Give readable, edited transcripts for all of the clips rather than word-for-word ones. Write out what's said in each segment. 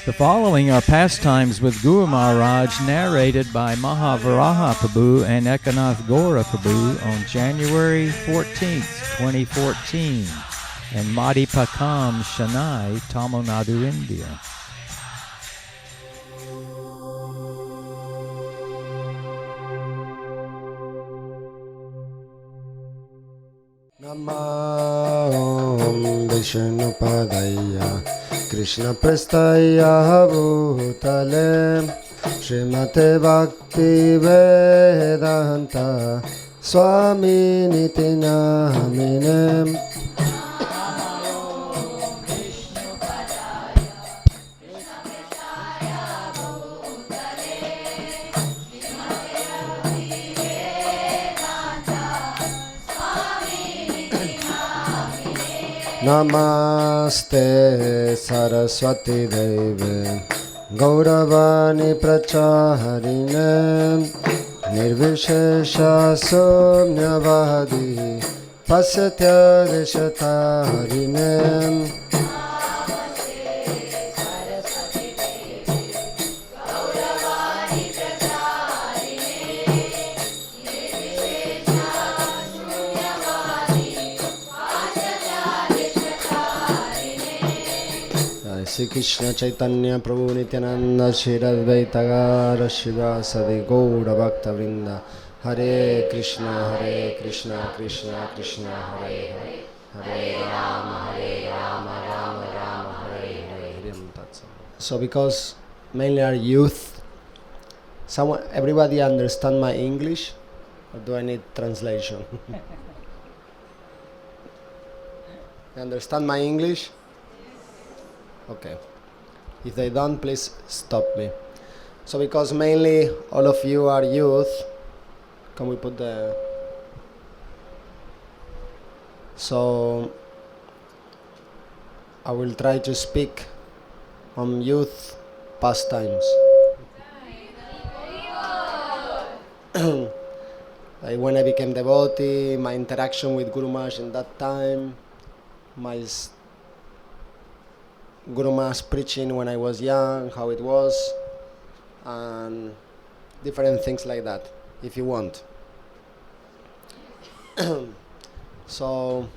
The following are pastimes with Guru Maharaj narrated by Maha Varaha Prabhu and Ekanath Gora Prabhu on January 14th, 2014 in Madhipakam, Chennai, Tamil Nadu, India. Namah Vishnupadaya Krishna Prastaya Bhutale Srimate Bhakti Vedanta Swami Niti Namine Namaste Saraswati Deve Gauravani Prachaharine Nirvishesha Somnyavadi Pasatya Deshatarine Shri Krishna Chaitanya Prabhu Nityananda Shri Advaita Gara Shivasadi Gaura Bhakta Vrinda Hare Krishna Krishna Krishna Hare Hare Hare Rama Rama Rama Hare Hare. So because mainly are youth, everybody understand my English, or do I need translation? You understand my English? Okay. If they don't, please stop me. So because mainly all of you are youth, can we put the... So I will try to speak on youth pastimes. Like when I became devotee, my interaction with Guru Maharaj in that time, my Guru Maharaj preaching when I was young, how it was, and different things like that, if you want. So,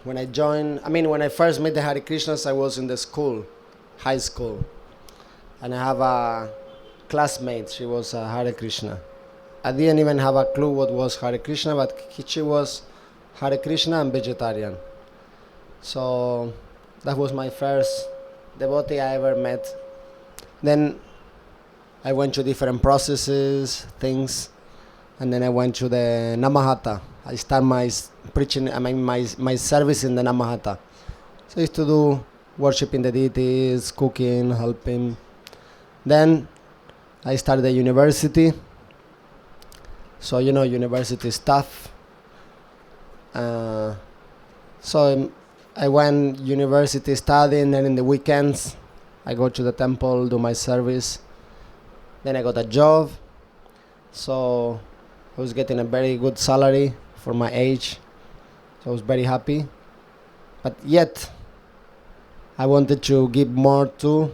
when I first met the Hare Krishnas, I was in the school, high school, and I have a classmate, she was a Hare Krishna. I didn't even have a clue what was Hare Krishna, but she was Hare Krishna and vegetarian. So, that was my first devotee I ever met. Then I went to different processes, things, and then I went to the Namahata. I started my preaching, my service in the Namahata. So I used to do worshiping the deities, cooking, helping. Then I started the university. So university stuff. So I went university studying, and in the weekends I go to the temple, do my service. Then I got a job, so I was getting a very good salary for my age, so I was very happy. But yet, I wanted to give more to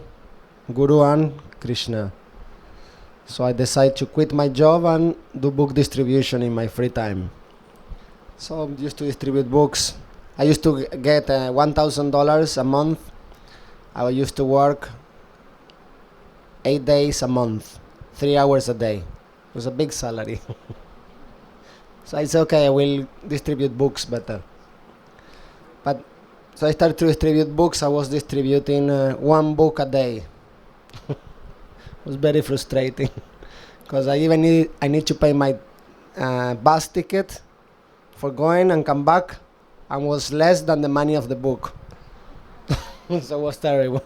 Guru and Krishna. So I decided to quit my job and do book distribution in my free time. So I used to distribute books. I used to get $1,000 a month. I used to work 8 days a month, 3 hours a day. It was a big salary. So I said, okay, I will distribute books better. So I started to distribute books. I was distributing one book a day. It was very frustrating because I need to pay my bus ticket for going and come back, and was less than the money of the book. So it was terrible.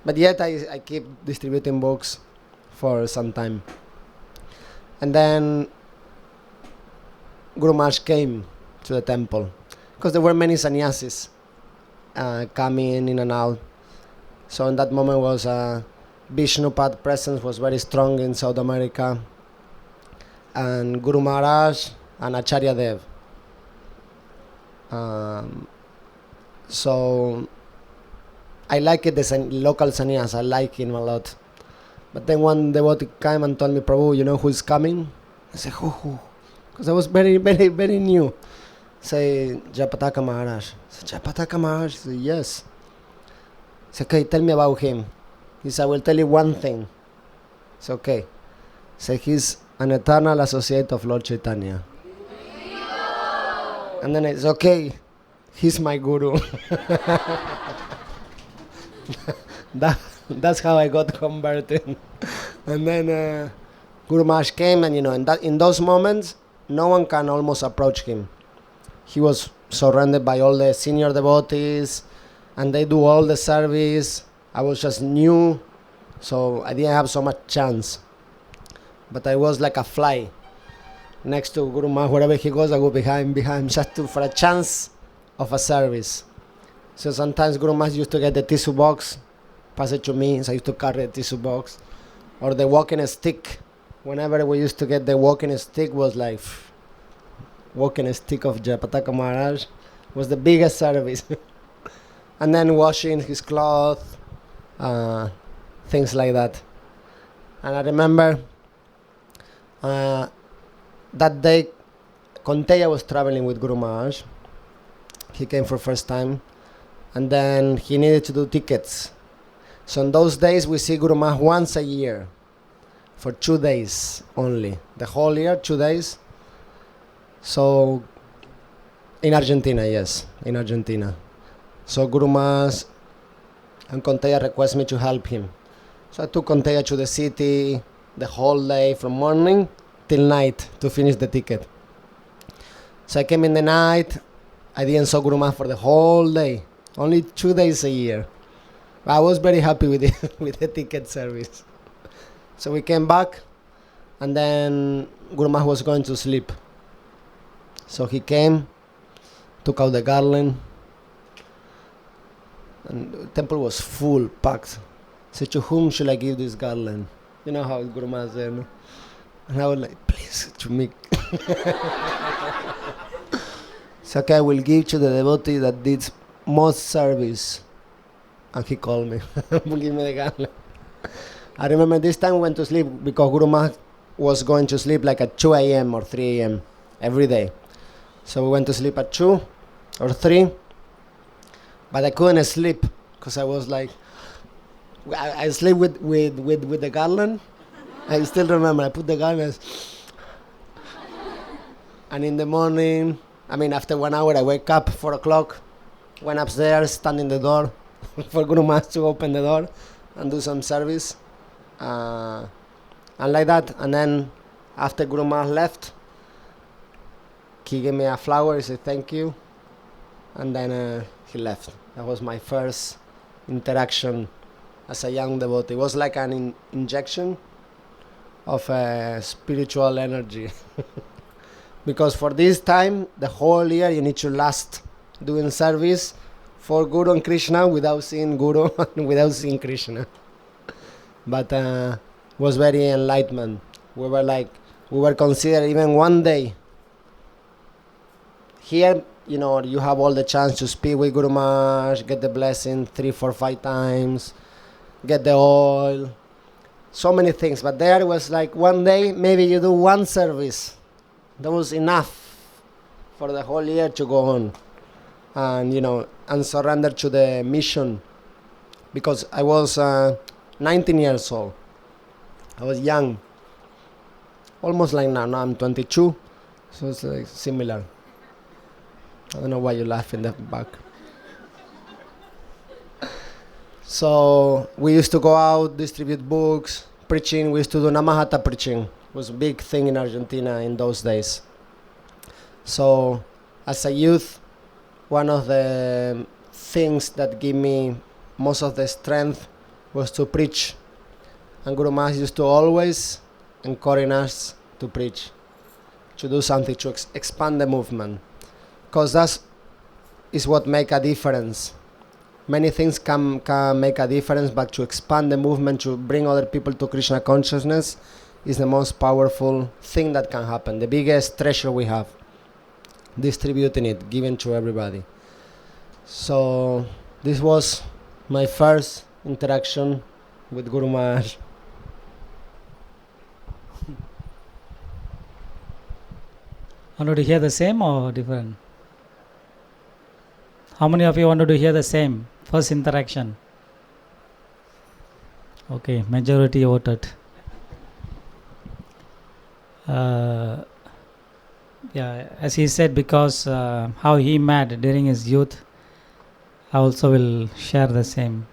But yet I keep distributing books for some time. And then Guru Maharaj came to the temple, because there were many sannyasis coming in and out. So in that moment was Vishnupad presence was very strong in South America, and Guru Maharaj and Acharya Dev. So I like it, the local sannyas. I like him a lot. But then one devotee came and told me, Prabhu, you know who's coming? I said, who? Because I was very, very, very new. Say, Jayapataka Maharaj. I said, Jayapataka Maharaj? He said, yes. I said, okay, tell me about him. He said, I will tell you one thing. I said, okay. He said, he's an eternal associate of Lord Chaitanya. And then it's okay, he's my guru. That's how I got converted. And then Guru Maharaj came, and in those moments, no one can almost approach him. He was surrounded by all the senior devotees, and they do all the service. I was just new, so I didn't have so much chance. But I was like a fly next to Guru Maharaj. Wherever he goes, I go behind, just for a chance of a service. So sometimes Guru Maharaj used to get the tissue box, pass it to me, so I used to carry the tissue box. Or the walking stick. Whenever we used to get the walking stick, was like, walking stick of Jayapataka Maharaj was the biggest service. And then washing his cloth, things like that. And I remember that day, Konteya was traveling with Guru Maharaj. He came for first time, and then he needed to do tickets. So in those days, we see Guru Maharaj once a year, for 2 days only. The whole year, 2 days. So, in Argentina, yes, in Argentina. So Guru Maharaj and Konteya request me to help him. So I took Konteya to the city the whole day, from morning till night, to finish the ticket. So I came in the night. I didn't saw Guru Maharaj for the whole day, only 2 days a year. I was very happy with with the ticket service. So we came back, and then Guru Maharaj was going to sleep. So he came, took out the garland, and the temple was full, packed. Said, to whom should I give this garland? You know how Guru Maharaj said, no? And I was like, please, to me. So okay, I will give to the devotee that did most service. And he called me, give me the garland. I remember this time we went to sleep because Guru Maharaj was going to sleep like at 2 a.m. or 3 a.m. every day. So we went to sleep at 2 or 3, but I couldn't sleep because I was like, I sleep with the garland. I still remember, I put the garland, and in the morning, after 1 hour, I wake up, 4 o'clock, went upstairs, stand in the door for Guru Maharaj to open the door and do some service. And like that, and then after Guru Maharaj left, he gave me a flower, he said thank you, and then he left. That was my first interaction as a young devotee. It was like an injection of spiritual energy. Because for this time, the whole year, you need to last doing service for Guru and Krishna without seeing Guru and without seeing Krishna. But was very enlightenment. We were considered even one day. Here, you have all the chance to speak with Guru Maharaj, get the blessing 3, 4, 5 times, get the oil, so many things. But there was like one day, maybe you do one service. That was enough for the whole year to go on and surrender to the mission. Because I was 19 years old. I was young. Almost like now. Now I'm 22. So it's like similar. I don't know why you laugh in the back. So we used to go out, distribute books, preaching. We used to do Namahata preaching. It was a big thing in Argentina in those days. So as a youth, one of the things that gave me most of the strength was to preach. And Guru Maharaj used to always encourage us to preach, to do something, to expand the movement. Because that is what makes a difference. Many things can make a difference, but to expand the movement, to bring other people to Krishna consciousness, is the most powerful thing that can happen, the biggest treasure we have. distributing it, giving to everybody. So this was my first interaction with Guru Maharaj. Wanted to hear the same or different? How many of you wanted to hear the same? First interaction. Okay, majority voted. Yeah, as he said, because how he met during his youth, I also will share the same.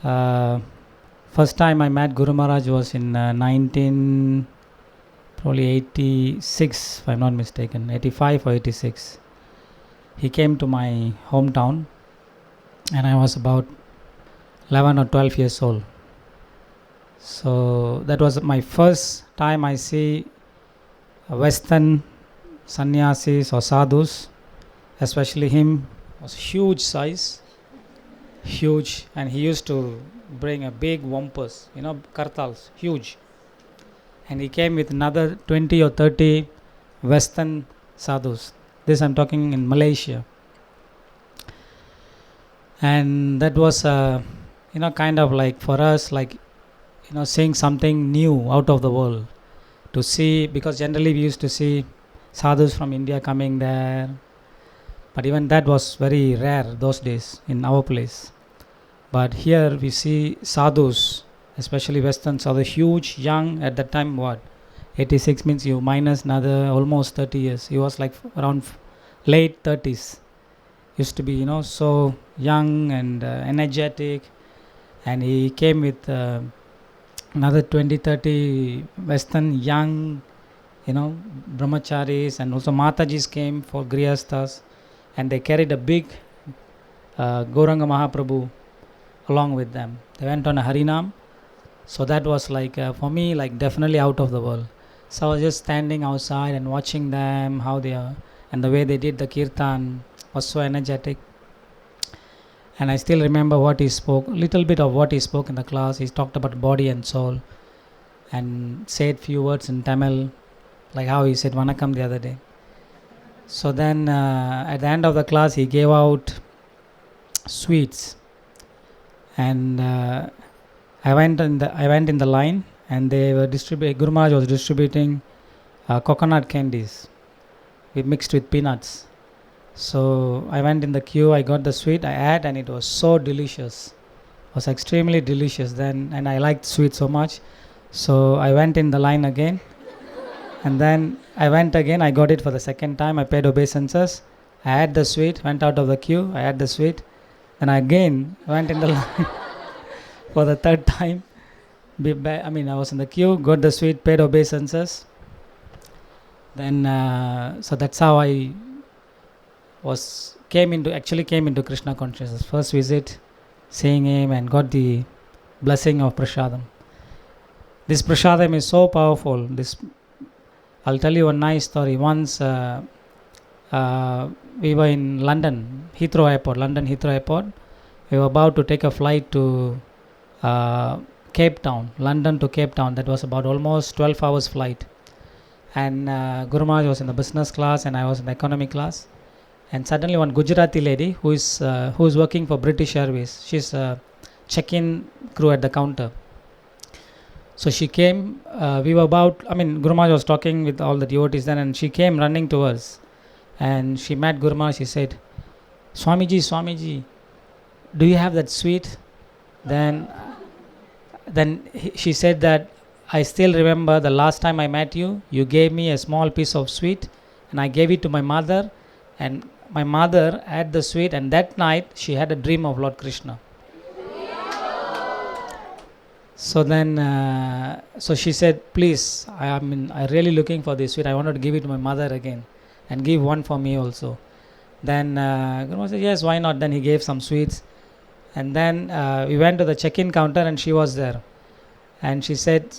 First time I met Guru Maharaj was in 1986, if I'm not mistaken, 85 or 86. He came to my hometown and I was about 11 or 12 years old. So that was my first time I see Western sannyasis or sadhus, especially him, was huge size, huge, and he used to bring a big wampus, kartals, huge. And he came with another 20 or 30 Western sadhus. This I'm talking in Malaysia. And that was, kind of like for us, like, seeing something new out of the world. To see, because generally we used to see sadhus from India coming there. But even that was very rare those days in our place. But here we see sadhus, especially Western sadhus, huge, young, at that time, 86 means you minus another almost 30 years. He was like around late 30s. Used to be, so young and energetic. And he came with another 20-30 Western young, brahmacharis, and also Matajis came for grihasthas, and they carried a big Gauranga Mahaprabhu along with them. They went on a Harinam. So that was like, for me, like definitely out of the world. So I was just standing outside and watching them, how they are, and the way they did the kirtan was so energetic. And I still remember what he spoke, a little bit of what he spoke in the class. He talked about body and soul and said few words in Tamil, like how he said Vanakkam the other day. So then at the end of the class, he gave out sweets. And I went in the line, and they were Guru Maharaj was distributing coconut candies mixed with peanuts. So I went in the queue, I got the sweet, I ate, and it was so delicious. It was extremely delicious then, and I liked sweet so much. So I went in the line again, and then I went again, I got it for the second time, I paid obeisances, I had the sweet, went out of the queue, I had the sweet, and I again went in the line for the third time. I was in the queue, got the sweet, paid obeisances. Then, so that's how I came into Krishna consciousness. First visit, seeing him, and got the blessing of prasadam. This prasadam is so powerful. I'll tell you a nice story. Once we were in London Heathrow Airport. We were about to take a flight to Cape Town, London to Cape Town. That was about almost 12 hours flight. And Guru Maharaj was in the business class, and I was in the economy class. And suddenly one Gujarati lady who is working for British Airways, she's a check-in crew at the counter. So she came, Guru Maharaj was talking with all the devotees then, and she came running to us. And she met Guru Maharaj, she said, Swamiji, do you have that sweet? Then she said that, I still remember the last time I met you, you gave me a small piece of sweet, and I gave it to my mother, and my mother had the sweet, and that night she had a dream of Lord Krishna. So then, so she said, please, I'm really looking for this sweet. I wanted to give it to my mother again, and give one for me also. Then Guru said, yes, why not? Then he gave some sweets, and then we went to the check-in counter, and she was there. And she said,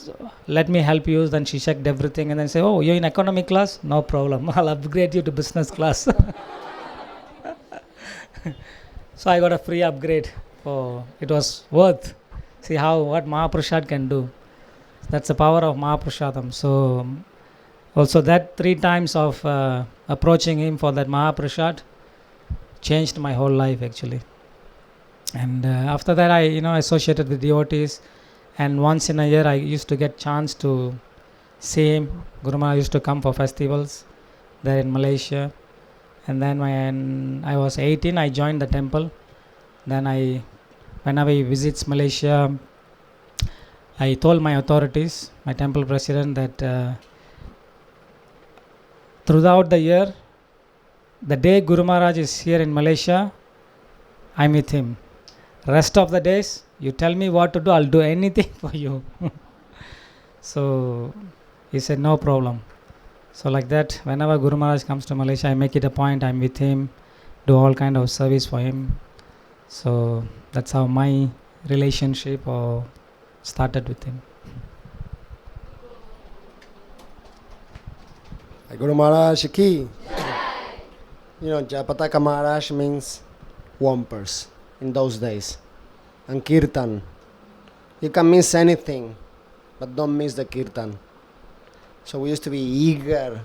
let me help you. Then she checked everything, and then said, oh, you're in economy class? No problem. I'll upgrade you to business class. So I got a free upgrade. It was worth. See what Mahaprasad can do. That's the power of Mahaprasadam. So Also, that 3 times of approaching him for that Mahaprasad changed my whole life actually. And after that, I associated with devotees, and once in a year I used to get chance to see him. Guru Maharaj used to come for festivals there in Malaysia. And then when I was 18, I joined the temple. Then whenever he visits Malaysia, I told my authorities, my temple president, that throughout the year, the day Guru Maharaj is here in Malaysia, I'm with him. Rest of the days, you tell me what to do, I'll do anything for you. So he said, no problem. So like that, whenever Guru Maharaj comes to Malaysia, I make it a point, I'm with him, do all kind of service for him. So that's how my relationship started with him. Guru Maharaj ki. Jayapataka Maharaj means wampers in those days. And kirtan. You can miss anything, but don't miss the kirtan. So we used to be eager,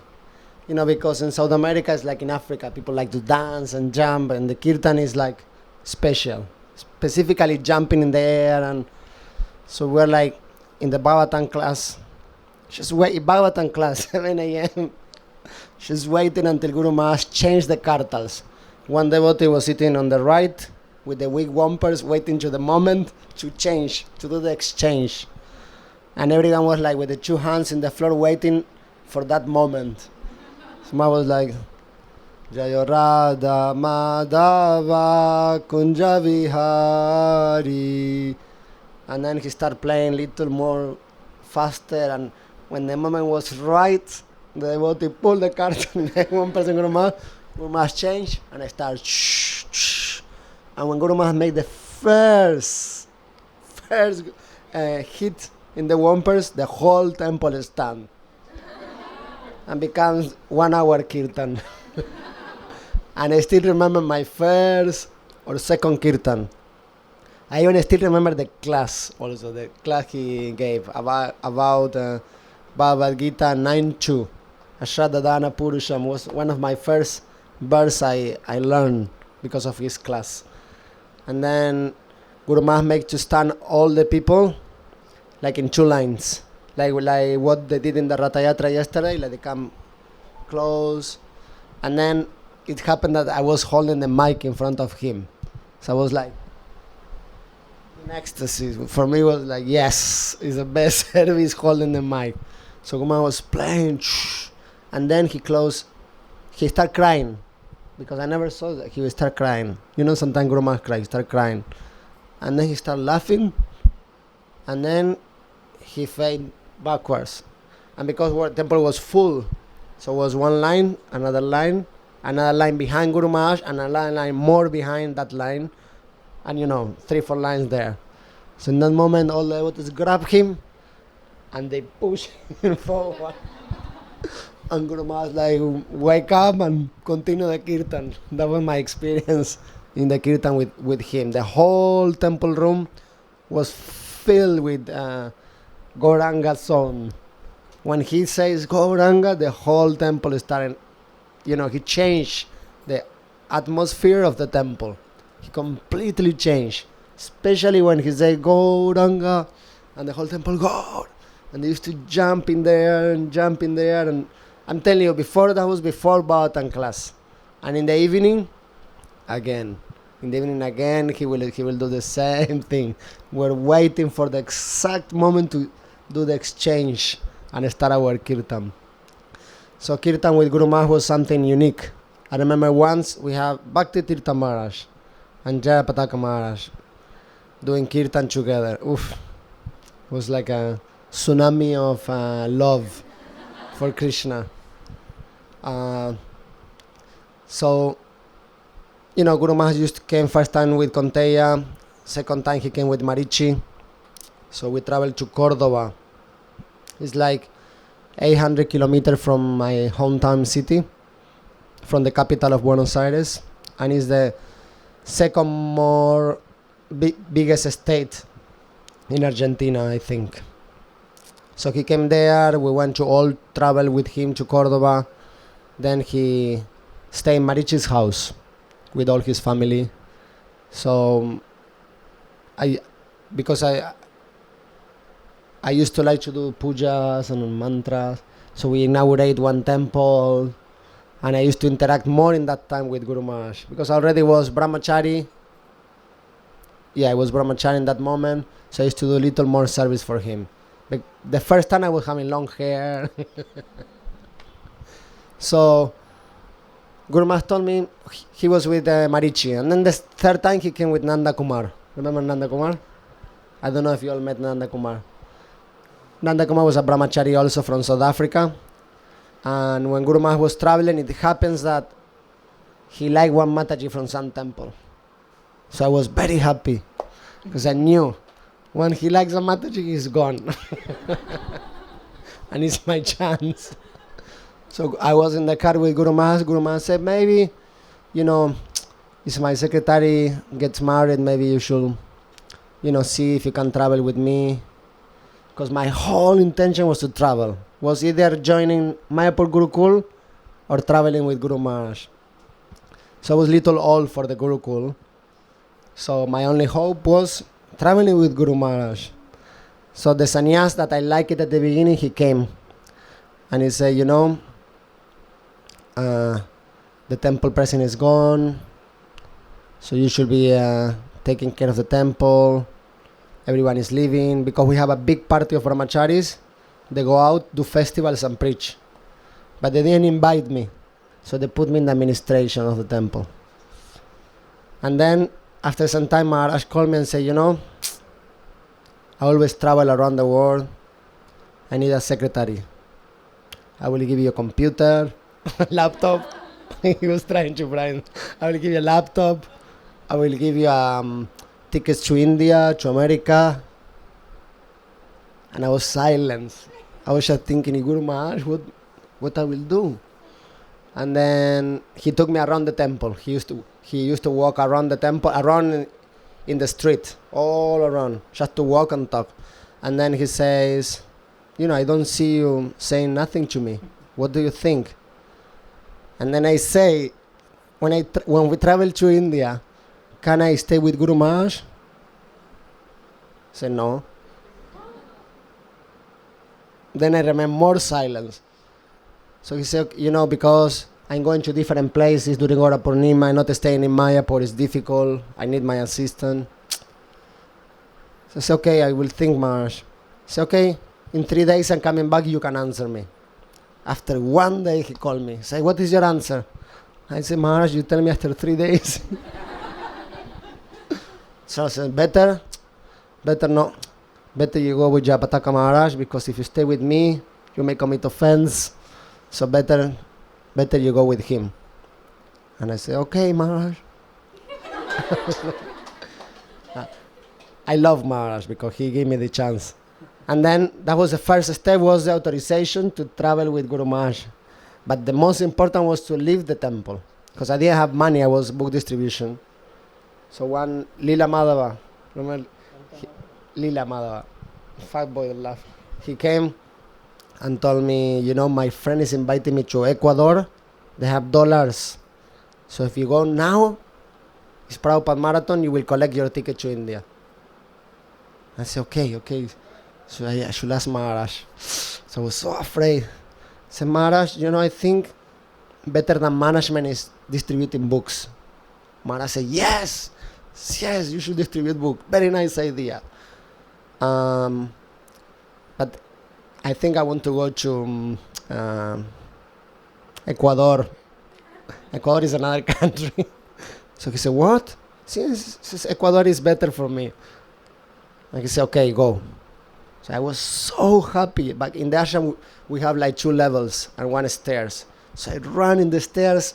because in South America it's like in Africa, people like to dance and jump, and the kirtan is like special, specifically jumping in the air. And so we're like in the Bhagavatam class, Bhagavatam class, 7 a.m. She's waiting until Guru Maharaj changed the kartals. One devotee was sitting on the right with the weak wampers, waiting to the moment to change, to do the exchange. And everyone was like with the 2 hands in the floor waiting for that moment. So Ma was like, Jayo Radha Madhava Kunja Vihari. And then he started playing a little more faster, and when the moment was right, the devotee pulled the curtain and one person Guru Maharaj changed, and I started shh, shh. And when Guru Maharaj made the first hit in the wampers, the whole temple stand and becomes 1 hour kirtan. And I still remember my first or second kirtan. I even still remember the class also, the class he gave about Bhagavad Gita 9.2. Ashradadana Purusham was one of my first verse I learned because of his class. And then Guru Maharaj made to stand all the people like in 2 lines, like what they did in the Ratha Yatra yesterday, like they come close. And then it happened that I was holding the mic in front of him. So I was like, in ecstasy. For me it was like, yes, it's the best service holding the mic. So Guru Maharaj was playing, and then he started crying, because I never saw that he would start crying. Sometimes Guru Maharaj cries, start crying. And then he started laughing, and then he faded backwards. And because the temple was full, so it was 1 line, another line behind Guru Maharaj, and another line more behind that line, and 3-4 lines there. So in that moment, all the devotees grabbed him, and they pushed him forward. And Guru Maharaj like, wake up and continue the kirtan. That was my experience in the kirtan with him. The whole temple room was filled with Gauranga song. When he says Gauranga, the whole temple started, he changed the atmosphere of the temple. He completely changed. Especially when he said Gauranga, and the whole temple, Gaur. And they used to jump in there. And I'm telling you, that was before Bhagavatam class. And in the evening, again, he will do the same thing. We're waiting for the exact moment to do the exchange and start our kirtan. So kirtan with Guru Maharaj was something unique. I remember once we have Bhakti Tirtha Maharaj and Jayapataka Maharaj doing kirtan together. Oof. It was like a tsunami of love for Krishna. So Guru Maharaj came first time with Conteya, second time he came with Marichi. So we traveled to Cordoba. It's like 800 kilometers from my hometown city, from the capital of Buenos Aires, and it's the second biggest state in Argentina, I think. So he came there. We went to all travel with him to Cordoba. Then he stayed in Marichi's house with all his family. So because I used to like to do pujas and mantras. So we inaugurated one temple, and I used to interact more in that time with Guru Maharaj because I already was brahmachari. Yeah, I was brahmachari in that moment, so I used to do a little more service for him. But the first time I was having long hair. So Guru Maharaj told me he was with Marichi, and then the third time he came with Nanda Kumar. Remember Nanda Kumar? I don't know if you all met Nanda Kumar. Nanda Kumar was a brahmachari also from South Africa. And when Guru Maharaj was traveling, it happens that he liked one Mataji from some temple. So I was very happy because I knew when he likes a Mataji, he's gone. And it's my chance. So I was in the car with Guru Maharaj. Guru Maharaj said, maybe, if my secretary gets married, maybe you should, see if you can travel with me. Because my whole intention was to travel. Was either joining Mayapur Gurukul or traveling with Guru Maharaj. So I was little old for the Gurukul. So my only hope was traveling with Guru Maharaj. So the sannyas that I liked at the beginning, he came. And he said, the temple president is gone. So you should be taking care of the temple. Everyone is leaving because we have a big party of brahmacharis. They go out, do festivals and preach. But they didn't invite me. So they put me in the administration of the temple. And then after some time, Maharaj called me and said, I always travel around the world. I need a secretary. I will give you a computer, laptop. He was trying to bribe. I will give you a laptop. I will give you tickets to India, to America. And I was silent. I was just thinking, Guru Maharaj, what I will do? And then he took me around the temple. He used to walk around the temple, around in the street, all around, just to walk and talk. And then he says, I don't see you saying nothing to me. What do you think? And then I say, when we travel to India, can I stay with Guru Maharaj? I said, no. Then I remain more silence. So he said, because I'm going to different places during Ora Purnima, I'm not staying in Mayapur, it's difficult, I need my assistant. So I said, okay, I will think, Maharaj. He said, okay, in 3 days I'm coming back, you can answer me. After 1 day he called me, said, what is your answer? I said, Maharaj, you tell me after 3 days. So I said, better no. Better you go with Jayapataka Maharaj, because if you stay with me, you may commit offense. So better you go with him. And I said, okay, Maharaj. I love Maharaj because he gave me the chance. And then that was the first step, was the authorization to travel with Guru Maharaj. But the most important was to leave the temple. Because I didn't have money, I was book distribution. So one Lila Madhava, remember? Lila Madhava, fat boy laugh. He came and told me, my friend is inviting me to Ecuador. They have dollars. So if you go now, it's Prabhupada Marathon, you will collect your ticket to India. I said, okay. So I should ask Maharaj. So I was so afraid. I said, Maharaj, I think better than management is distributing books. Maharaj said, yes, you should distribute books. Very nice idea. But I think I want to go to Ecuador. Ecuador is another country. So he said, what? Since Ecuador is better for me. And he said, okay, go. So I was so happy. But in the ashram, we have like 2 levels and 1 stairs. So I ran in the stairs,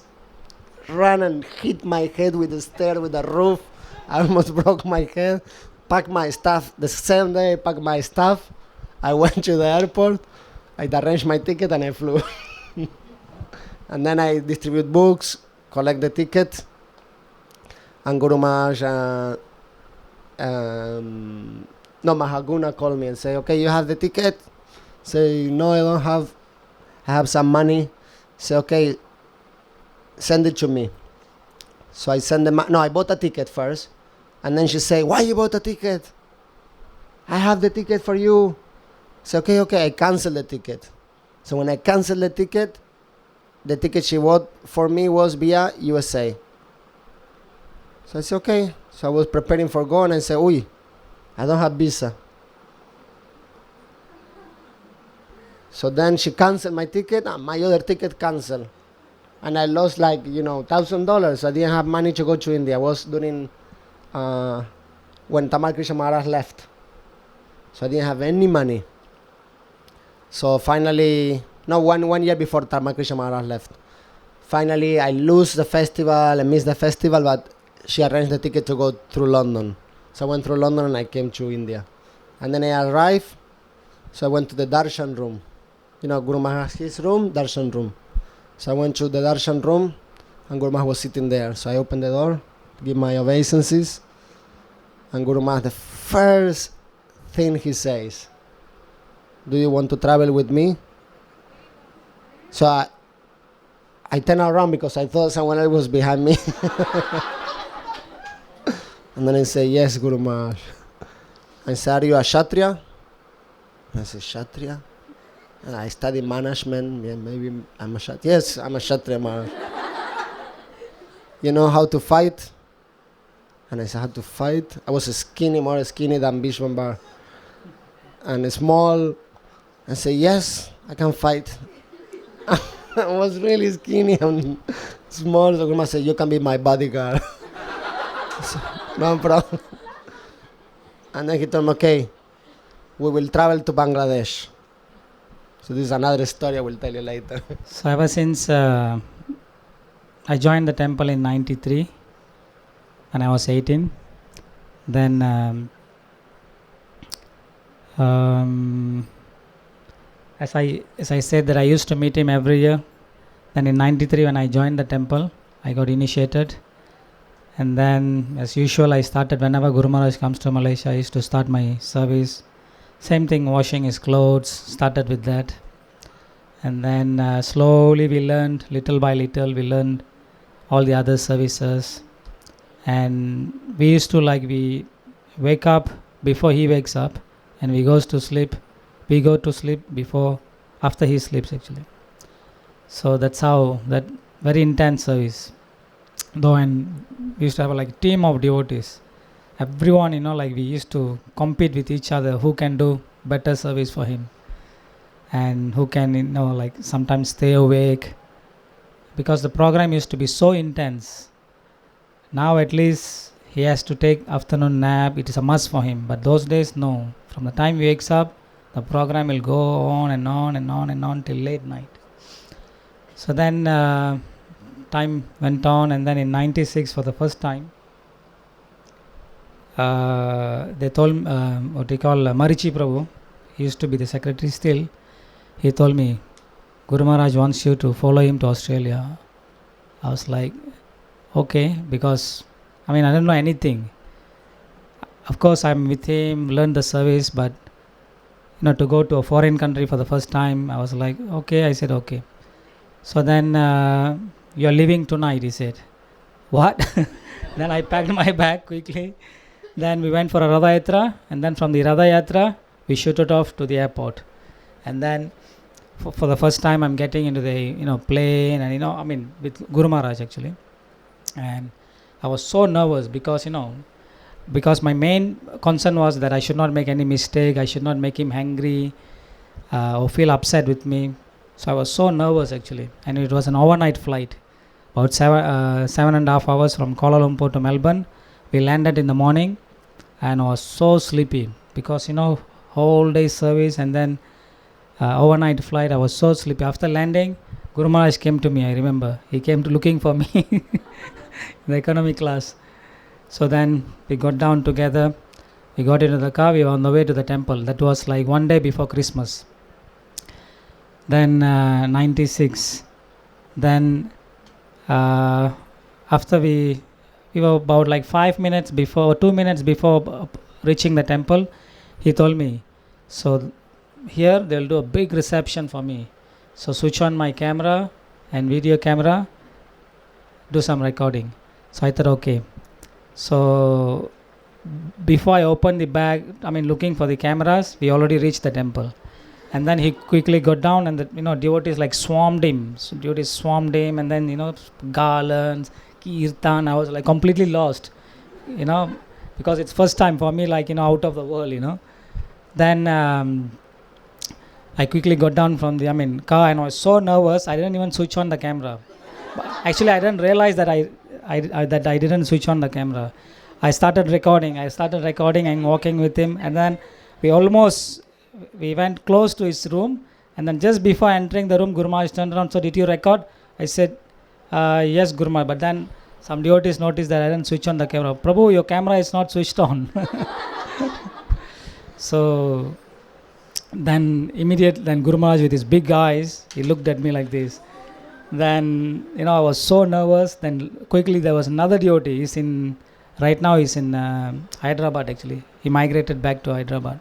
ran and hit my head with the stair, with the roof. I almost broke my head. Packed my stuff. The same day I packed my stuff. I went to the airport. I arranged my ticket and I flew. And then I distribute books, collect the ticket. And Guru Maharaj, Mahaguna called me and said, okay, you have the ticket. Say, no, I don't have. I have some money. Say, okay, send it to me. So I send them. No, I bought a ticket first, and then she say, why you bought a ticket? I have the ticket for you. Say, okay, I cancel the ticket. So when I cancel the ticket she bought for me was via USA. So I said, okay. So I was preparing for going and I said, uy, I don't have visa. So then she canceled my ticket and my other ticket canceled. And I lost like, $1,000. So I didn't have money to go to India. I was during when Tamal Krishna Maharaj left. So I didn't have any money. So finally, one year before Tamal Krishna Maharaj left. Finally, I lose the festival, I miss the festival, but she arranged the ticket to go through London. So I went through London and I came to India. And then I arrived, so I went to the darshan room. Guru Maharaj's room, darshan room. So I went to the darshan room and Guru Maharaj was sitting there. So I opened the door, give my obeisances, and Guru Maharaj, the first thing he says, do you want to travel with me? So I turned around because I thought someone else was behind me. And then I say, yes, Guru Maharaj. I said, are you a Kshatriya? And I said, Kshatriya? And I study management. Yeah, maybe I'm a Kshatriya. Yes, I'm a Kshatriya, Maharaj. You know how to fight? And I said, how to fight? I was skinny, more skinny than Bishwambar. And small. I said, yes, I can fight. I was really skinny and small. So Guru said, you can be my bodyguard. So, no problem. And then he told me, okay, we will travel to Bangladesh. So this is another story I will tell you later. So ever since I joined the temple in 93 when I was 18, then as I said that I used to meet him every year. Then in 93 when I joined the temple, I got initiated. And then as usual I started whenever Guru Maharaj comes to Malaysia, I used to start my service. Same thing, washing his clothes, started with that. And then slowly we learned, little by little, we learned all the other services. And we used to we wake up before he wakes up, and we go to sleep after he sleeps actually. So that's how, that very intense service. Though, and we used to have a team of devotees. Everyone, we used to compete with each other who can do better service for him. And who can, sometimes stay awake. Because the program used to be so intense. Now at least he has to take afternoon nap. It is a must for him. But those days, no. From the time he wakes up, the program will go on and on and on and on till late night. So then time went on, and then in 96 for the first time, they told Marichi Prabhu, he used to be the secretary still, he told me, Guru Maharaj wants you to follow him to Australia. I was like, okay, because I don't know anything. Of course I'm with him, learned the service, but to go to a foreign country for the first time, I was like, okay. I said, okay. So then, you're leaving tonight, he said. What? Then I packed my bag quickly. Then we went for a Radha Yatra, and then from the Radha Yatra, we shooted off to the airport. And then, for the first time, I'm getting into the, plane, and, with Guru Maharaj actually. And I was so nervous because my main concern was that I should not make any mistake, I should not make him angry or feel upset with me. So I was so nervous actually, and it was an overnight flight, about 7.5 hours from Kuala Lumpur to Melbourne. We landed in the morning, and I was so sleepy because whole day service and then overnight flight. I was so sleepy. After landing, Guru Maharaj came to me. I remember he came to looking for me in the economy class. So then we got down together. We got into the car. We were on the way to the temple. That was one day before Christmas. Then 96. Then after we were about 5 minutes before, 2 minutes before reaching the temple, he told me, so here, they'll do a big reception for me. So switch on my camera and video camera, do some recording. So I thought, okay. So before I opened the bag, looking for the cameras, we already reached the temple. And then he quickly got down, and the devotees like swarmed him. So devotees swarmed him, and then garlands, kirtan. I was like completely lost, because it's first time for me, like out of the world. Then I quickly got down from the car, and I was so nervous. I didn't even switch on the camera. Actually, I didn't realize that I didn't switch on the camera. I started recording and walking with him, and then we went close to his room, and then just before entering the room, Guru Maharaj turned around. So did you record? I said, yes, Guru Maharaj. But then some devotees noticed that I didn't switch on the camera. Prabhu, your camera is not switched on. So then Guru Maharaj with his big eyes, he looked at me like this. Then I was so nervous. Then quickly there was another devotee. Right now he's in Hyderabad actually. He migrated back to Hyderabad.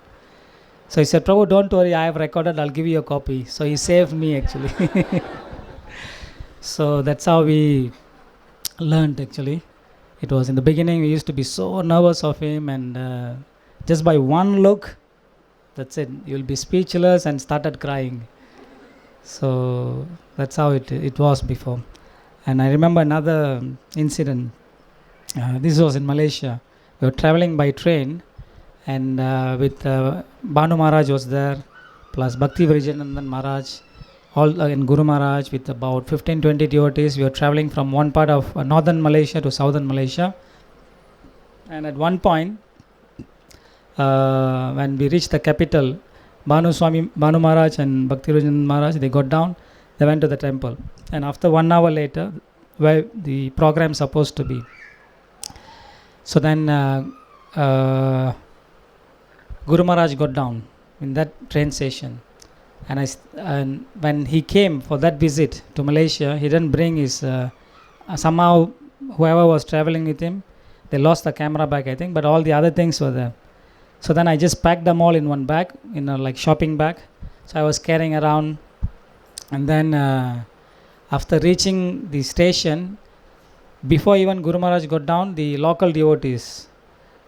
So he said, Prabhu, don't worry, I have recorded, I'll give you a copy. So he saved me actually. So that's how we learned actually. It was in the beginning, we used to be so nervous of him, and just by one look, that's it, you'll be speechless and started crying. So that's how it was before. And I remember another incident. This was in Malaysia. We were traveling by train, and with Banu Maharaj was there, plus Bhakti Vrijanandan Maharaj, and Guru Maharaj with about 15-20 devotees. We were traveling from one part of northern Malaysia to southern Malaysia. And at one point, when we reached the capital, Banu Maharaj and Bhakti Vrijanandan Maharaj, they got down, they went to the temple. And after 1 hour later, where the program supposed to be. So then Guru Maharaj got down in that train station, and when he came for that visit to Malaysia, he didn't bring his somehow whoever was traveling with him, they lost the camera bag I think, but all the other things were there. So then I just packed them all in one bag, in a like shopping bag. So I was carrying around, and then after reaching the station, before even Guru Maharaj got down, the local devotees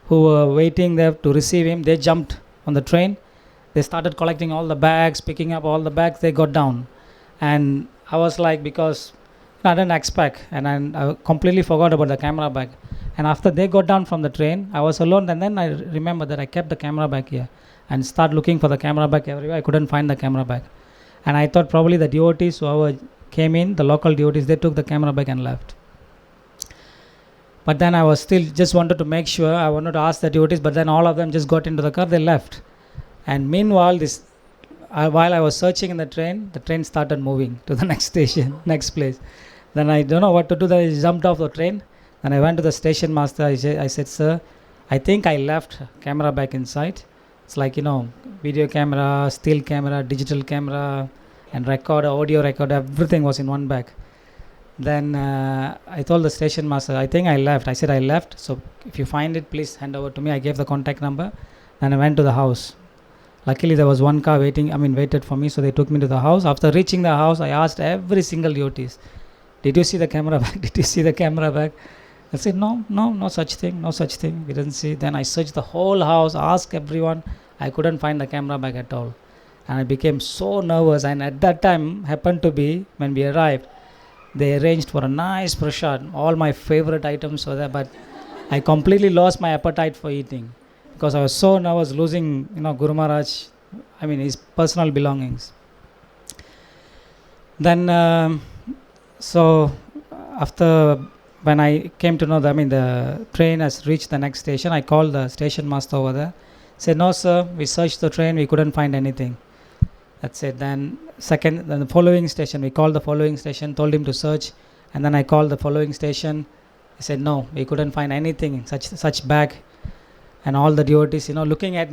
who were waiting there to receive him, they jumped on the train. They started collecting all the bags, picking up all the bags. They got down, and I was like, because I didn't expect, and I completely forgot about the camera bag. And after they got down from the train, I was alone, and then I remember that I kept the camera bag here and start looking for the camera bag everywhere. I couldn't find the camera bag, and I thought probably the devotees whoever came in, the local devotees, they took the camera bag and left. But then I was still just wanted to make sure. I wanted to ask the devotees, but then all of them just got into the car, they left. And meanwhile, while I was searching in the train started moving to the next station, next place. Then I don't know what to do. Then I jumped off the train. Then I went to the station master. I said, sir, I think I left camera back inside. It's like, video camera, still camera, digital camera, and recorder, audio recorder, everything was in one bag. Then I told the station master, I think I left. I said I left, so if you find it, please hand over to me. I gave the contact number. Then I went to the house. Luckily there was one car waited for me, so they took me to the house. After reaching the house, I asked every single devotees, did you see the camera bag? Did you see the camera bag? I said, no such thing, we didn't see. Then I searched the whole house, asked everyone. I couldn't find the camera bag at all. And I became so nervous, and at that time happened to be when we arrived, they arranged for a nice prasad. All my favorite items were there, but I completely lost my appetite for eating because I was so nervous losing, Guru Maharaj, his personal belongings. Then, so after, when I came to know that, the train has reached the next station, I called the station master over there. Said, no sir, we searched the train, we couldn't find anything. That's it. Then the following station, we called the following station, told him to search, and then I called the following station. He said, no, we couldn't find anything, such bag. And all the devotees, looking at,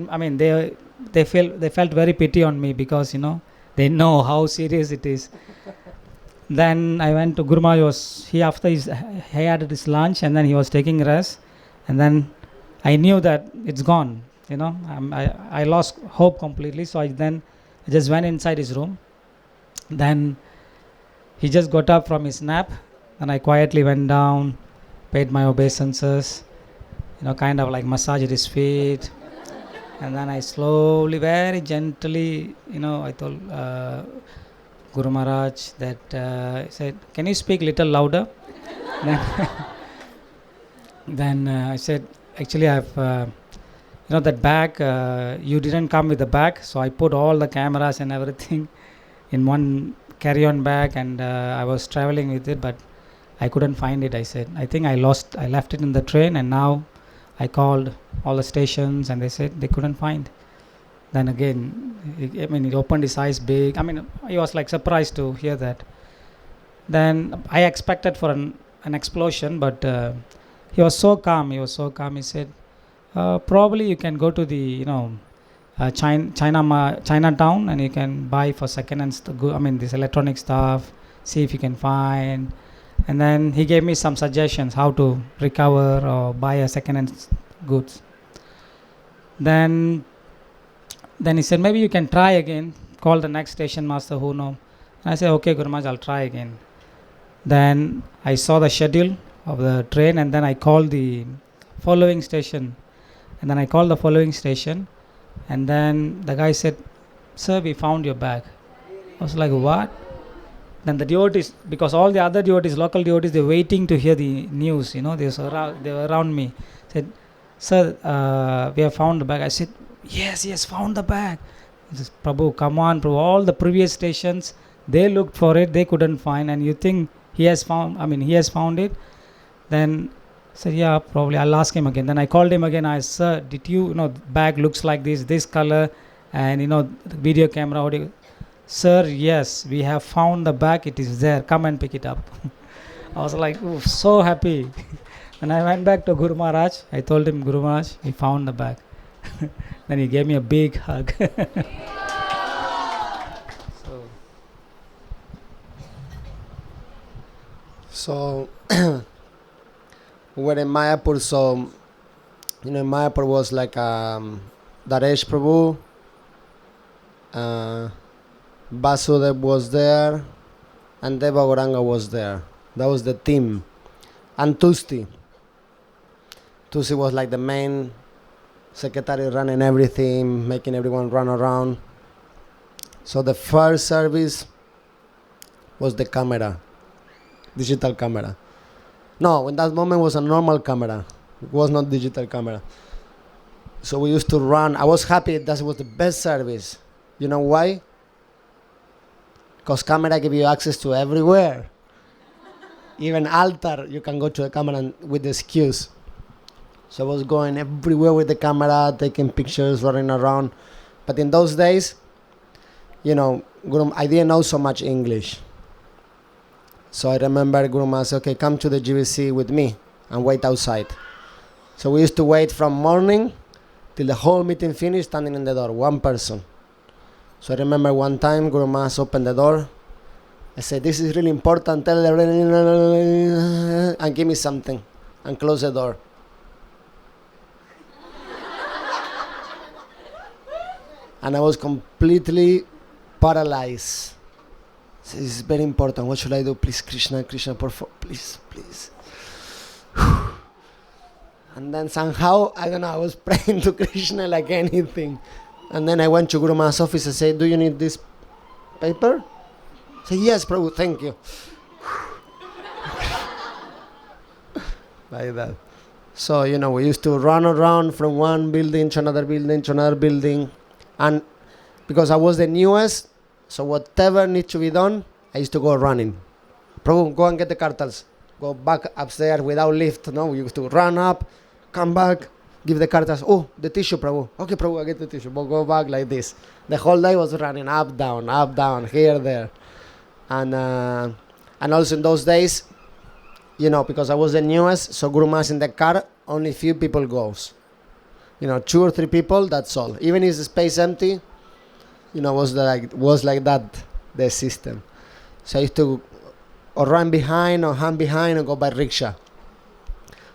they felt very pity on me because, they know how serious it is. Then I went to Guru Maharaj. He had his lunch, and then he was taking rest, and then I knew that it's gone. I lost hope completely. So I then I just went inside his room. Then he just got up from his nap, and I quietly went down, paid my obeisances, kind of like massaged his feet. And then I slowly, very gently, I told Guru Maharaj that, I said, can you speak little louder? Then I said, actually I've, that bag, you didn't come with the bag, so I put all the cameras and everything in one carry-on bag, and I was traveling with it, but I couldn't find it. I said, I think I left it in the train, and now I called all the stations and they said they couldn't find. Then again, he opened his eyes big. He was like surprised to hear that. Then I expected for an explosion, but he was so calm. He He said, probably you can go to the, Chinatown, and you can buy for second-hand this electronic stuff, see if you can find. And then he gave me some suggestions how to recover or buy a second-hand goods. Then he said, maybe you can try again, call the next station master who know. And I said, okay, Guru Maharaj, I'll try again. Then I saw the schedule of the train, and then I called the following station. And then the guy said, sir, we found your bag. I was like, what? Then the devotees, because all the other devotees, local devotees, they're waiting to hear the news, they were around me. Said, sir, we have found the bag. I said, yes, found the bag. He says, Prabhu, come on, Prabhu. All the previous stations, they looked for it, they couldn't find, and you think he has found it? Then I said, yeah, probably, I'll ask him again. Then I called him again. I said, sir, did you, bag looks like this color, and, the video camera, audio. Sir, yes, we have found the bag. It is there. Come and pick it up. I was like, so happy. And I went back to Guru Maharaj. I told him, Guru Maharaj, we found the bag. Then he gave me a big hug. So we were in Mayapur. So, Mayapur was like Daresh Prabhu. Vasudev was there, and Deva Gauranga was there. That was the team. And Tusti was like the main secretary, running everything, making everyone run around. So the first service was the camera, digital camera. No, in that moment was a normal camera. It was not digital camera. So we used to run. I was happy that was the best service. You know why? Because camera give you access to everywhere. Even altar, you can go to the camera with the excuse. So I was going everywhere with the camera, taking pictures, running around. But in those days, I didn't know so much English. So I remember Guru Maharaj said, okay, come to the GBC with me and wait outside. So we used to wait from morning till the whole meeting finished, standing in the door, one person. So I remember one time Guru Maharaj opened the door. I said, this is really important, tell everyone, and give me something, and close the door. And I was completely paralyzed. So this is very important. What should I do? Please, Krishna, please. And then somehow, I don't know, I was praying to Krishna like anything. And then I went to Guru Maharaj's office and said, do you need this paper? I said, yes, Prabhu, thank you. Like that. So, we used to run around from one building to another building. And because I was the newest, so whatever needs to be done, I used to go running. Prabhu, go and get the cartels. Go back upstairs without lift. No, we used to run up, come back, give the cartels. Oh, the tissue, Prabhu. Okay, Prabhu, I get the tissue. But go back like this. The whole day was running up, down, here, there. And also in those days, because I was the newest, so Guru Maharaj in the car, only few people goes. 2 or 3 people, that's all. Even if the space empty, was like that, the system. So I used to or run behind or hang behind or go by rickshaw.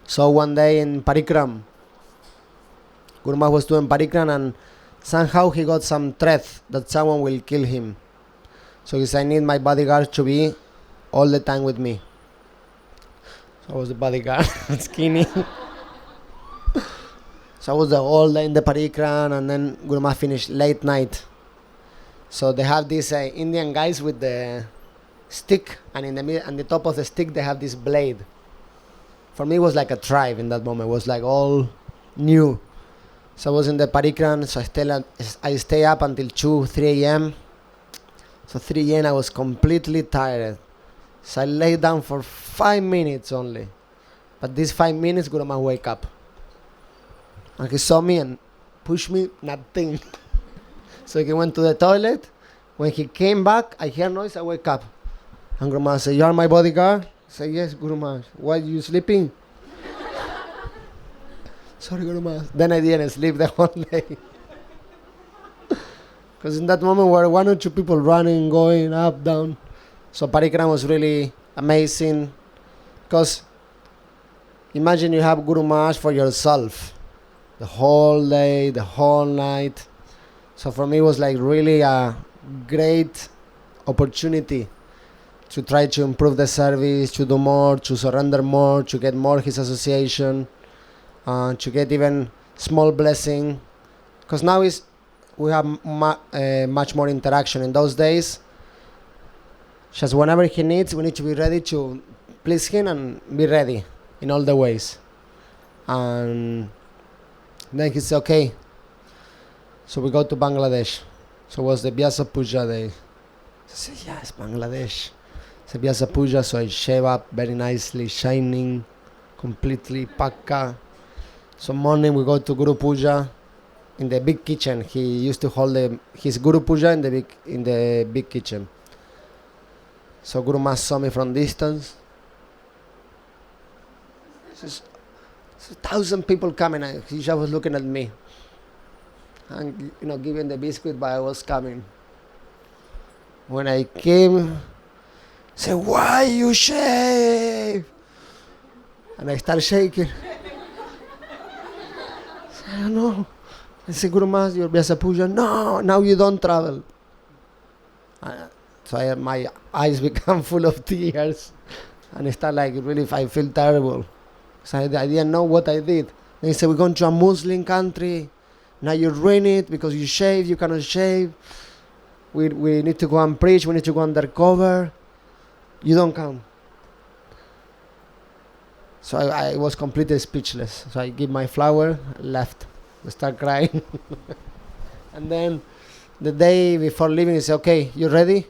So one day in Parikram, Guru Maharaj was doing Parikram, and somehow he got some threat that someone will kill him. So he said, I need my bodyguard to be all the time with me. So I was the bodyguard, skinny. So I was the whole day in the parikran, and then Guru Maharaj finished late night. So they have these Indian guys with the stick, and on the top of the stick they have this blade. For me it was like a tribe in that moment. It was like all new. So I was in the parikran, so I stay up until 2, 3 a.m. So 3 a.m. I was completely tired. So I lay down for 5 minutes only. But these 5 minutes, Guru Maharaj wake up. And he saw me and pushed me, nothing. So he went to the toilet. When he came back, I hear noise, I wake up. And Guru Maharaj said, you are my bodyguard? I said, yes, Guru Maharaj. Why are you sleeping? Sorry, Guru Maharaj. Then I didn't sleep the whole day. Because in that moment, were 1 or 2 people running, going up, down. So parikram was really amazing. Because imagine you have Guru Maharaj for yourself. The whole day, the whole night. So for me, it was like really a great opportunity to try to improve the service, to do more, to surrender more, to get more his association, to get even small blessing. Because now we have much more interaction. In those days, just whenever he needs, we need to be ready to please him and be ready in all the ways. And then he said, okay, so we go to Bangladesh. So it was the Vyasa Puja day. I said, yes, Bangladesh. It's a Vyasa Puja, so I shave up very nicely, shining, completely pakka. So morning we go to Guru Puja in the big kitchen. He used to hold his Guru Puja in the big kitchen. So Guru Maharaj saw me from distance. There's 1,000 people coming. He just was looking at me. And giving the biscuit, but I was coming. When I came, he said, why you shave? And I started shaking. I said, I don't know. I said, Guru Maharaj, your Vyasa Puja. No, now you don't travel. So my eyes become full of tears. And I start I feel terrible. So I didn't know what I did. And he said, we're going to a Muslim country. Now you ruin it because you shave, you cannot shave. We need to go and preach, we need to go undercover. You don't come. So I was completely speechless. So I give my flower, left. I start crying. And then the day before leaving, he said, okay, you ready? I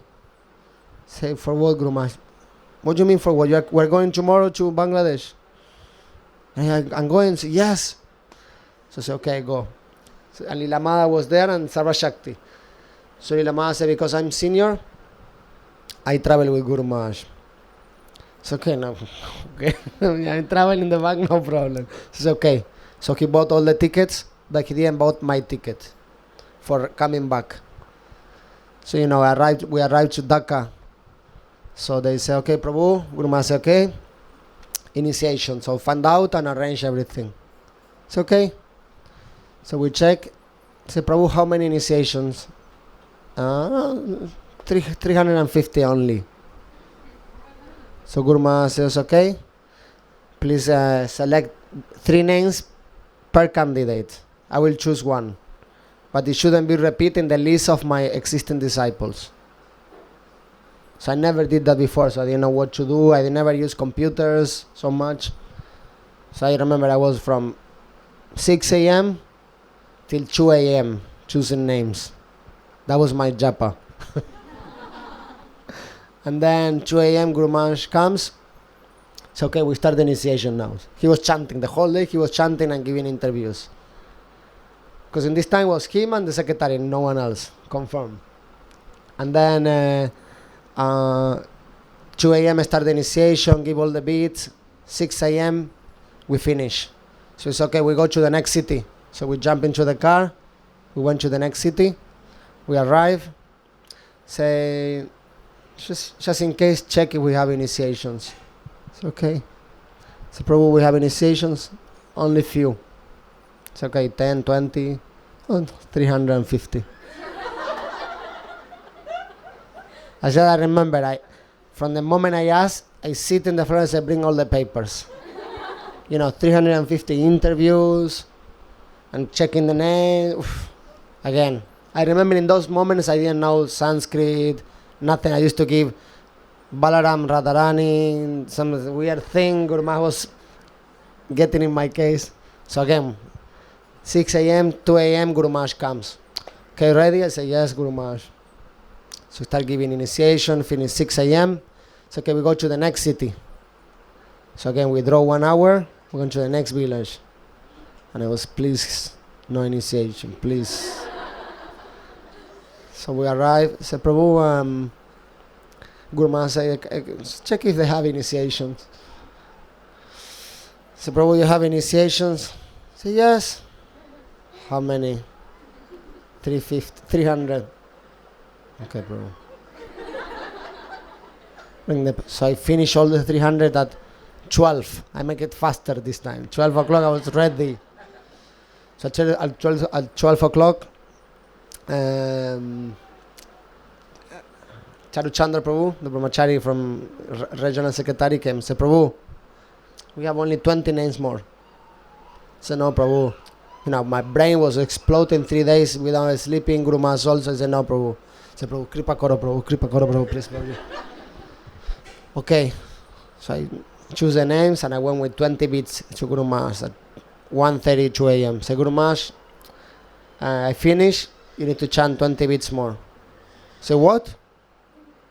say, for what, Guru Maharaj? What do you mean for what? We're going tomorrow to Bangladesh. And I'm going. Say, yes. So I said, okay, go. So, and Lila Mada was there and Sarva Shakti. So Lila Mada said, because I'm senior, I travel with Guru Maharaj. It's okay, no. Okay. I travel in the back, no problem. It's okay. So he bought all the tickets, but he didn't bought my ticket for coming back. So, we arrived to Dhaka. So they say, okay, Prabhu, Guru Maharaj said, okay. Initiation. So find out and arrange everything. It's okay. So we check. Say, Prabhu, how many initiations? 350 only. So Guru Maharaj says, okay. Please select 3 names per candidate. I will choose one. But it shouldn't be repeated in the list of my existing disciples. So I never did that before, so I didn't know what to do. I never used computers so much. So I remember I was from 6 a.m. till 2 a.m. choosing names. That was my japa. And then 2 a.m. Guru Maharaj comes. It's okay, we start the initiation now. He was chanting the whole day. He was chanting and giving interviews. Because in this time was him and the secretary, no one else. Confirmed. And then 2 a.m. start the initiation, give all the beads. 6 a.m. we finish. So it's okay, we go to the next city. So we jump into the car. We went to the next city. We arrive. Say, just in case, check if we have initiations. It's okay. So probably we have initiations, only few. It's okay, 10, 20. Oh, 350. I said, I remember, from the moment I asked, I sit in the front and say, bring all the papers. 350 interviews and checking the name. Oof. Again, I remember in those moments I didn't know Sanskrit, nothing. I used to give Balaram Radharani, some weird thing. Guru Maharaj was getting in my case. So again, 6 a.m., 2 a.m., Guru Maharaj comes. Okay, ready? I say, yes, Guru Maharaj. So start giving initiation, finish 6 a.m. So okay, we go to the next city. So again, we draw 1 hour, we're going to the next village. And I was, please, no initiation, please. So we arrive. I said, Prabhu, Guru Maharaj said, check if they have initiations. I said, Prabhu, you have initiations? I said, yes. How many? 300. Okay, Prabhu. So I finish all the 300 at 12. I make it faster this time. 12 o'clock I was ready. So at 12 o'clock, Charu Chandra Prabhu, the brahmachari from regional secretary came. Said, Prabhu, we have only 20 names more. I said, no, Prabhu. My brain was exploding 3 days without sleeping. Guru Maharaj also said, no, Prabhu. I said, Prabhu, Kripa Karo, Prabhu, please, Prabhu. Okay. So I choose the names and I went with 20 beats to Guru Maharaj at 1:30, 2 a.m. Say, Guru Maharaj, I finish, you need to chant 20 beats more. Say, what?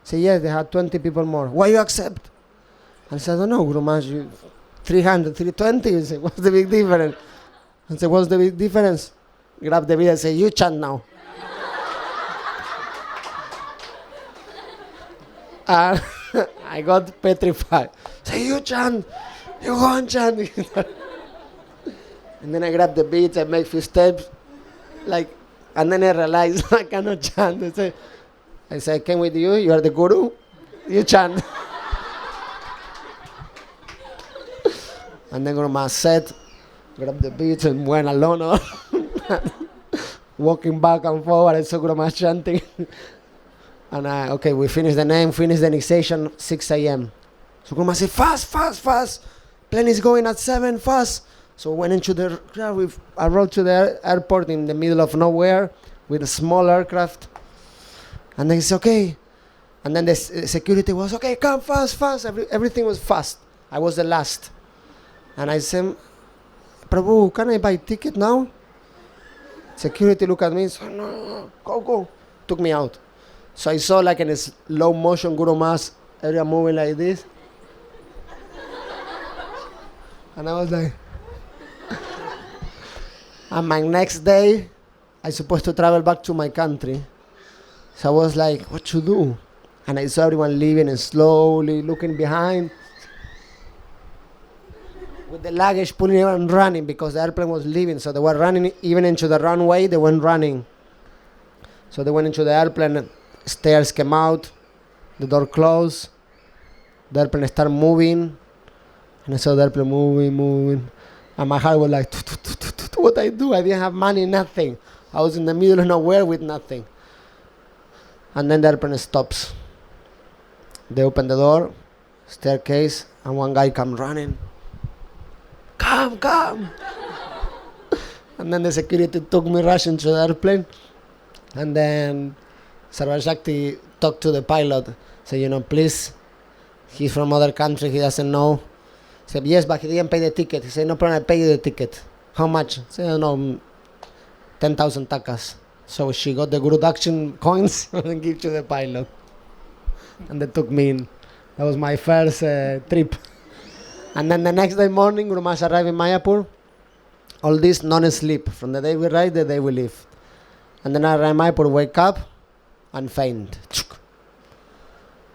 Say, yes, they had 20 people more. Why you accept? I said, I don't know, Guru Maharaj, 300, 320. You say, what's the big difference? I said, what's the big difference? Grab the beat and say, you chant now. And I got petrified. Say, you chant. You go and chant. And then I grab the beats, I make few steps. And then I realized I cannot chant. I say, I came with you. You are the guru. You chant. And then Guru Maharaj said, grab the beats and went alone. Walking back and forward, I saw Guru Maharaj chanting. And we finished the name, finished the initiation, 6 a.m. So Guru Maharaj said, fast. Plane is going at 7, fast. So we went into the crowd. I rode to the airport in the middle of nowhere with a small aircraft. And then he said, okay. And then the security was, okay, come fast. Everything was fast. I was the last. And I said, Prabhu, can I buy ticket now? Security looked at me and said, no, go. Took me out. So I saw in a slow motion Guru Maharaj area moving like this. And I was like, and my next day, I supposed to travel back to my country. So I was like, what to do? And I saw everyone leaving and slowly looking behind. With the luggage pulling and running because the airplane was leaving. So they were running even into the runway, they went running. So they went into the airplane, stairs came out, the door closed, the airplane started moving, and I saw the airplane moving. And my heart was like, what I do? I didn't have money, nothing. I was in the middle of nowhere with nothing. And then the airplane stops. They open the door, staircase, and one guy come running. Come. And then the security took me rushing to the airplane. And then Sarvashakti talked to the pilot. Said, please, he's from other country, he doesn't know. He said, yes, but he didn't pay the ticket. He said, no problem, I pay you the ticket. How much? I said, no, 10,000 takas. So she got the Guru Dakshin coins and gave to the pilot. And they took me in. That was my first trip. And then the next day morning, Guru Maharaj arrived in Mayapur. All this non-sleep. From the day we ride, the day we leave. And then I arrived in Mayapur, wake up and faint.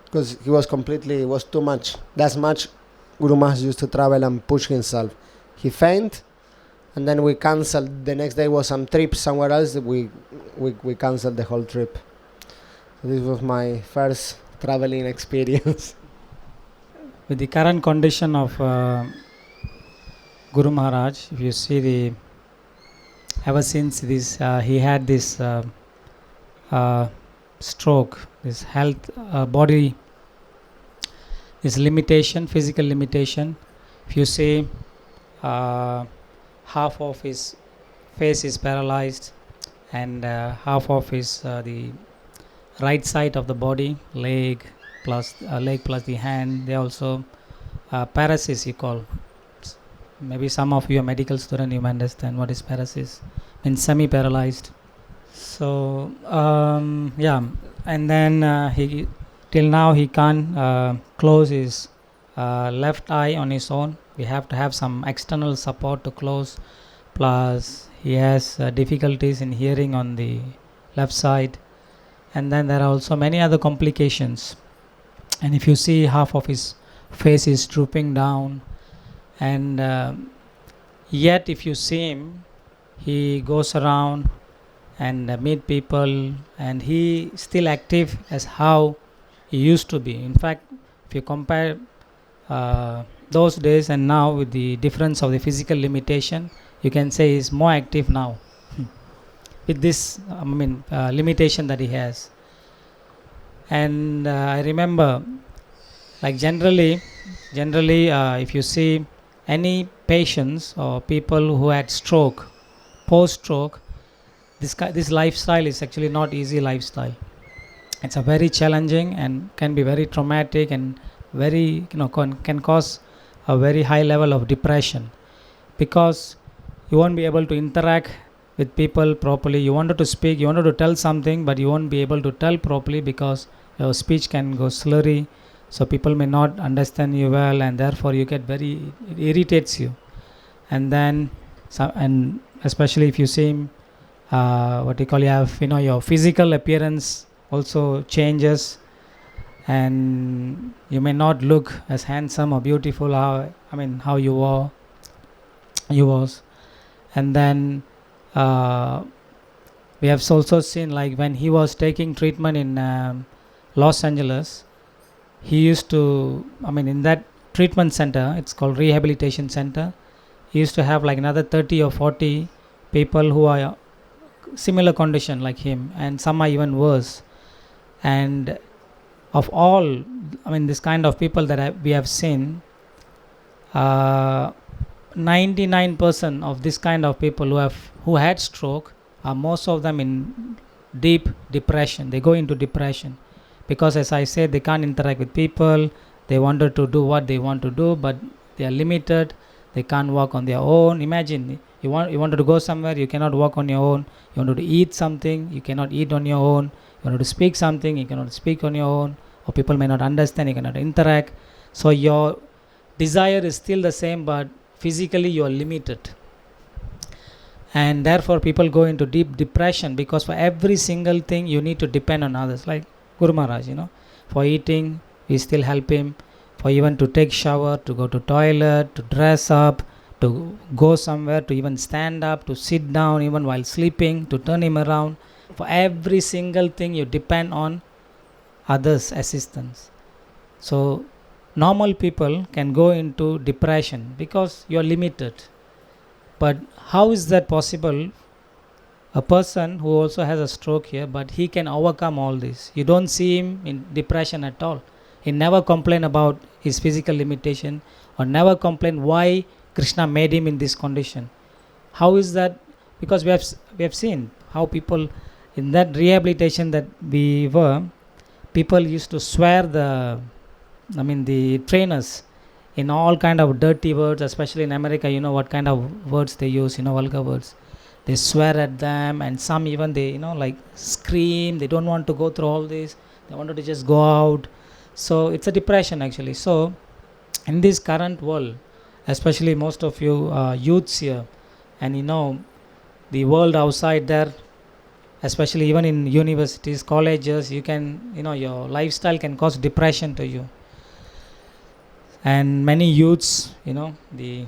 Because he was it was too much. That's much Guru Maharaj used to travel and push himself. He faint, and then we canceled. The next day was some trip somewhere else. We canceled the whole trip. So this was my first traveling experience. With the current condition of Guru Maharaj, if you see the ever since this he had this stroke, this health body, this limitation, physical limitation. If you see, half of his face is paralyzed, and half of his the right side of the body, leg plus the hand, they also paralysis, you call. Maybe some of you are medical student, you may understand what is paralysis. Means semi-paralyzed. So yeah, and then he till now he can't close his left eye on his own. We have to have some external support to close. Plus he has difficulties in hearing on the left side, and then there are also many other complications. And if you see, half of his face is drooping down, and yet if you see him, he goes around and meet people, and he still active as how he used to be. In fact, if you compare those days and now, with the difference of the physical limitation, you can say he's more active now with this limitation that he has. And I remember, like generally if you see any patients or people who had stroke, post stroke, this lifestyle is actually not easy lifestyle. It's a very challenging and can be very traumatic, and very can cause a very high level of depression, because you won't be able to interact with people properly. You wanted to speak, you wanted to tell something, but you won't be able to tell properly because your speech can go slurry, so people may not understand you well, and therefore you get it irritates you. And then and especially if you see what you call, you have your physical appearance also changes, and you may not look as handsome or beautiful how you was. And then we have also seen, like when he was taking treatment in Los Angeles, he used to in that treatment center, it's called rehabilitation center, he used to have like another 30 or 40 people who are similar condition like him, and some are even worse. And of all this kind of people that we have seen, 99% of this kind of people who had stroke are most of them in deep depression. They go into depression because, as I said, they can't interact with people. They wanted to do what they want to do, but they are limited. They can't walk on their own. Imagine you wanted to go somewhere, you cannot walk on your own. You wanted to eat something, you cannot eat on your own. You wanted to speak something, you cannot speak on your own, or people may not understand, you cannot interact. So your desire is still the same, but physically you are limited. And therefore people go into deep depression, because for every single thing you need to depend on others. Like Guru Maharaj, for eating we still help him, for even to take shower, to go to toilet, to dress up, to go somewhere, to even stand up, to sit down even while sleeping, to turn him around. For every single thing you depend on others' assistance. So normal people can go into depression because you are limited. But how is that possible? A person who also has a stroke here, but he can overcome all this. You don't see him in depression at all. He never complain about his physical limitation, or never complain why Krishna made him in this condition. How is that? Because we have seen how people in that rehabilitation that we were, people used to swear the trainers in all kind of dirty words, especially in America. You know what kind of words they use, vulgar words. They swear at them, and some even they like scream. They don't want to go through all this. They wanted to just go out. So it's a depression actually. So in this current world, especially most of you youths here, and the world outside there, especially even in universities, colleges, you can your lifestyle can cause depression to you. And many youths, the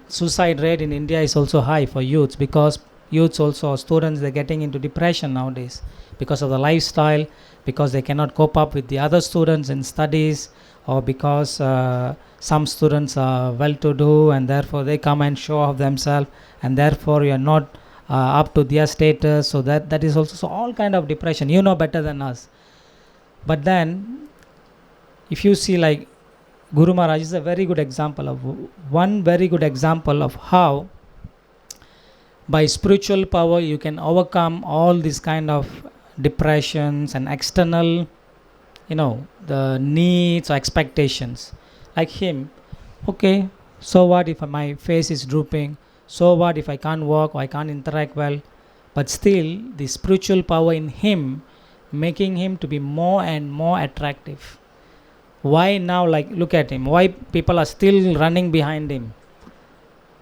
suicide rate in India is also high for youths, because youths also, students, they're getting into depression nowadays because of the lifestyle, because they cannot cope up with the other students in studies, or because some students are well to do and therefore they come and show off themselves, and therefore you are not up to their status. So that is also so all kind of depression. You know better than us. But then, if you see like Guru Maharaj is a very good example of how by spiritual power you can overcome all these kind of depressions and external, the needs or expectations. Like him, okay, so what if my face is drooping? So what if I can't walk or I can't interact well? But still, the spiritual power in him making him to be more and more attractive. Why now, like, look at him, why people are still running behind him?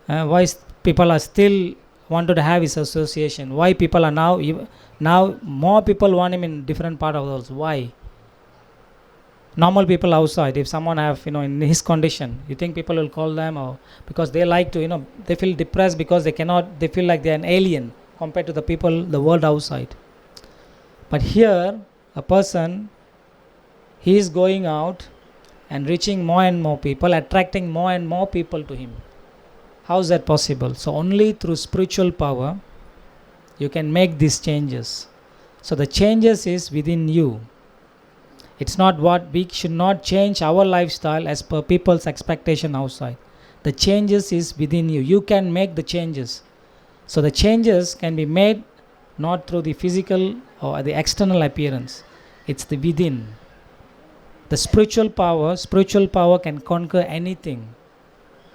Why people are still wanted to have his association? Why people are now more people want him in different part of the world? Why? Normal people outside, if someone have, in his condition, you think people will call them? Or because they like to, they feel depressed because they feel like they're an alien compared to the people, the world outside. But here, a person, he is going out and reaching more and more people, attracting more and more people to him. How is that possible? So only through spiritual power you can make these changes. So the changes is within you. It's not what we should not change our lifestyle as per people's expectation outside. The changes is within you. You can make the changes. So the changes can be made not through the physical or the external appearance. It's the within. The spiritual power can conquer anything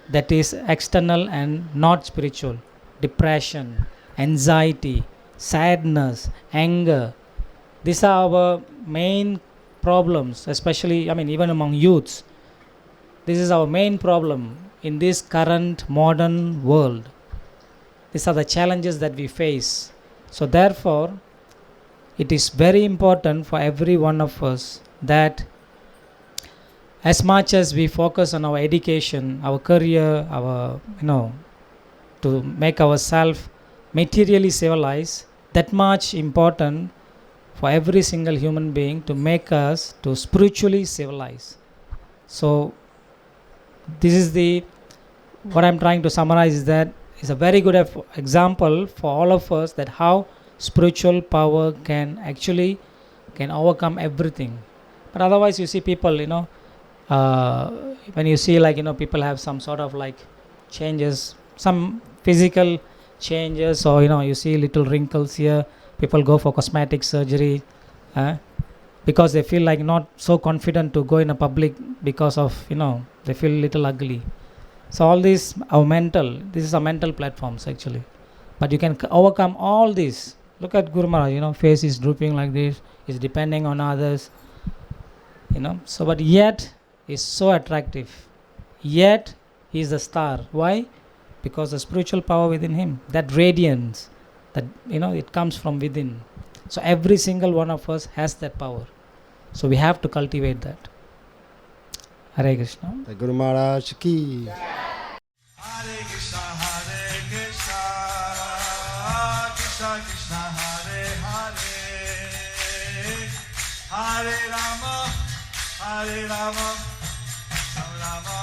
that is external and not spiritual. Depression, anxiety, sadness, anger. These are our main problems, especially, even among youths. This is our main problem in this current modern world. These are the challenges that we face. So therefore, it is very important for every one of us that as much as we focus on our education, our career, our, to make ourselves materially civilized, that much important for every single human being to make us to spiritually civilize. So this is what I'm trying to summarize is that is a very good example for all of us that how spiritual power can overcome everything. But otherwise you see people, when you see people have some sort of changes, some physical changes, or you see little wrinkles here, people go for cosmetic surgery because they feel not so confident to go in a public because of they feel little ugly. So all these this is a mental platforms actually, but you can overcome all this. Look at Guru Maharaj, face is drooping like this, is depending on others, so but yet is so attractive, yet he is a star. Why? Because the spiritual power within him, that radiance, that it comes from within. So every single one of us has that power, so we have to cultivate that. Hare Krishna. The Guru Maharaj ki. Hare Krishna, Hare Krishna, Krishna Krishna, Hare Hare, Hare Rama, Hare Rama, Rama